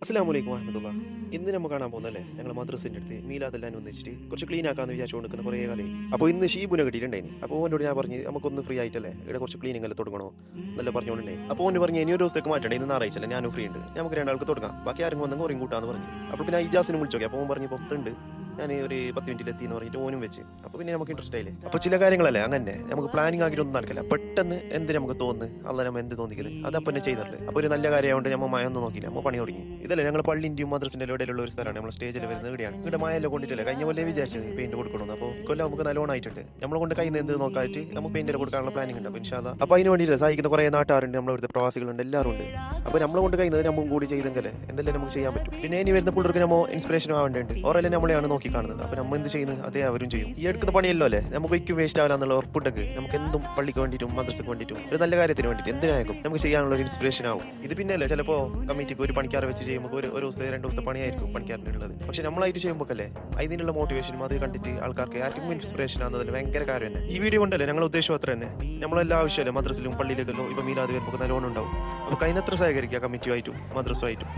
അസ്സലാമലൈക്കും വറഹ്മത്തുള്ള. ഇന്ന് നമ്മൾ കാണാൻ പോകുന്നല്ലേ ഞങ്ങൾ മദ്രസിൻ്റെ അടുത്ത് മീലാദെല്ലാം ഒന്നിച്ചിട്ട് കുറച്ച് ക്ലീൻ ആക്കാമെന്ന് വിചാരിച്ചു കൊടുക്കുന്ന കുറേ കാലേ. അപ്പോൾ ഇന്ന് ഷീബുനെ കിട്ടിയിട്ടുണ്ടായിന്. അപ്പോൾ ഓനോട് ഞാൻ പറഞ്ഞ് നമുക്കൊന്ന് ഫ്രീ ആയിട്ടല്ലേ ഇവിടെ കുറച്ച് ക്ലീനിങ് എല്ലാം തുടങ്ങണോ എന്നല്ല പറഞ്ഞുകൊണ്ടേ. അപ്പോൾ ഓന് പറഞ്ഞ് ഇനി ഒരു ദിവസത്തേക്ക് മാറ്റണ്ടേ, ഇന്ന് ഞായറാഴ്ച അല്ലേ, ഞാനും ഫ്രീ ഉണ്ട്, നമുക്ക് രണ്ടാൾക്ക് തുടങ്ങാം, ബാക്കി ആരും വന്നെങ്കിൽ കുറയും കൂട്ടാന്ന് പറഞ്ഞു. അപ്പോൾ പിന്നെ ഇജാസിനും വിളിച്ചു നോക്കി. അപ്പോൾ ഓൻ പറഞ്ഞ് പുറത്തുണ്ട്, ഞാൻ ഒരു 10 മിനിറ്റിൽ എത്തി എന്ന് പറഞ്ഞിട്ട് ഓനും വെച്ച്. അപ്പോൾ പിന്നെ നമുക്ക് ഇൻട്രസ്റ്റ് ആയില്ലേ. അപ്പോൾ ചില കാര്യങ്ങളല്ലേ അങ്ങനെ നമുക്ക് പ്ലാനിങ് ആക്കിയിട്ടൊന്നും നടക്കില്ല, പെട്ടെന്ന് എന്ത് നമുക്ക് തോന്നുന്നു അല്ല നമ്മൾ എന്ത് തോന്നിക്കുന്നത് അതപ്പം തന്നെ ചെയ്തല്ലേ. അപ്പോൾ ഒരു നല്ല കാര്യമായതുകൊണ്ട് നമ്മൾ മഴ ഒന്നും നോക്കിയില്ല, നമ്മൾ പണി തുടങ്ങി. ഇതല്ലേ ഞങ്ങൾ പള്ളിൻ്റെയും മദ്രസിൻ്റെ ഇടയിലുള്ള ഒരു സ്ഥലമാണ്, നമ്മൾ സ്റ്റേജിൽ വരുന്നത് ഇവിടെയാണ്. ഇവിടെ മഴയെല്ലാം കൊണ്ടിട്ടില്ല, കഴിഞ്ഞ പോലെ വിചാരിച്ചത് പെയിന്റ് കൊടുക്കണമെന്ന്. അപ്പോൾ ഇക്കൊല്ലം നമുക്ക് നല്ലോണം ആയിട്ടുണ്ട്, നമ്മളെ കൊണ്ട് കയ്യിൽ നിന്ന് എന്ത് നോക്കായിട്ട് നമുക്ക് പെയിന്റ് കൊടുക്കാനുള്ള പ്ലാനിങ് ഉണ്ട്. അപ്പോൾ ഇൻഷാ അല്ലാഹ് അപ്പോൾ അതിന് വേണ്ടിയിട്ട് സഹായിക്കുന്ന കുറേ നാട്ടുകാരുണ്ട്, നമ്മളിവിടുത്തെ പ്രവാസികളുണ്ട്, എല്ലാവരും ഉണ്ട്. അപ്പോൾ നമ്മളെ കൊണ്ട് കഴിയുന്നത് നമ്മൾ കൂടി ചെയ്തെങ്കിൽ എന്തെല്ലാം നമുക്ക് ചെയ്യാൻ പറ്റും. പിന്നെ ഇനി വരുന്ന പിള്ളേർക്ക് നമ്മൾ ഇൻസ്പിറേഷൻ ആവേണ്ടതുണ്ട്, ഓരെല്ലാം നമ്മളെയാണ് നോക്കി കാണുന്നത്. അപ്പോൾ നമ്മൾ എന്ത് ചെയ്യുന്നത് അതേ അവരും ചെയ്യും. ഈ എടുക്കുന്ന പണിയല്ലോ അല്ലേ, നമുക്ക് ഒരിക്കലും വേസ്റ്റ് ആവില്ല എന്നുള്ള ഉറപ്പുണ്ടെങ്കിൽ നമുക്ക് എന്തും പള്ളിക്ക് വേണ്ടിയിട്ടും മദ്രസക്ക് വേണ്ടിയിട്ടും ഒരു നല്ല കാര്യത്തിന് വേണ്ടിയിട്ട് എന്തിനായാലും നമുക്ക് ചെയ്യാനുള്ള ഒരു ഇൻസ്പിറേഷൻ ആവും. ഇത് പിന്നെ അല്ലേ ചിലപ്പോൾ കമ്മിറ്റിക്ക് ഒരു പണിക്കാരെ വെച്ച് ചെയ്യുമ്പോൾ ഒരു ദിവസത്തെ 2 ദിവസത്തെ പണിയായിരിക്കും പണിക്കാരനുള്ളത്. പക്ഷെ നമ്മളായിട്ട് ചെയ്യുമ്പോൾ അല്ലേ അതിനുള്ള മോട്ടിവേഷനും അത് കണ്ടിട്ട് ആൾക്കാർക്ക് ആർക്കും ഇൻസ്പിറേഷൻ ആകുന്നതിൽ ഭയങ്കര കാര്യം തന്നെ. ഈ വീഡിയോ കൊണ്ടല്ലേ ഞങ്ങൾ ഉദ്ദേശം അത്ര തന്നെ, നമ്മളെല്ലാം ആവശ്യമല്ലേ മദ്രസിലും പള്ളിയിലേക്കല്ലോ ഇപ്പോൾ മീലാദ് വരുമ്പോൾ നല്ലോണം ഉണ്ടാവും. അപ്പോൾ കഴിയുന്നത്ര സഹകരിക്കുക കമ്മിറ്റിയുമായിട്ടും മദ്രസുമായിട്ടും.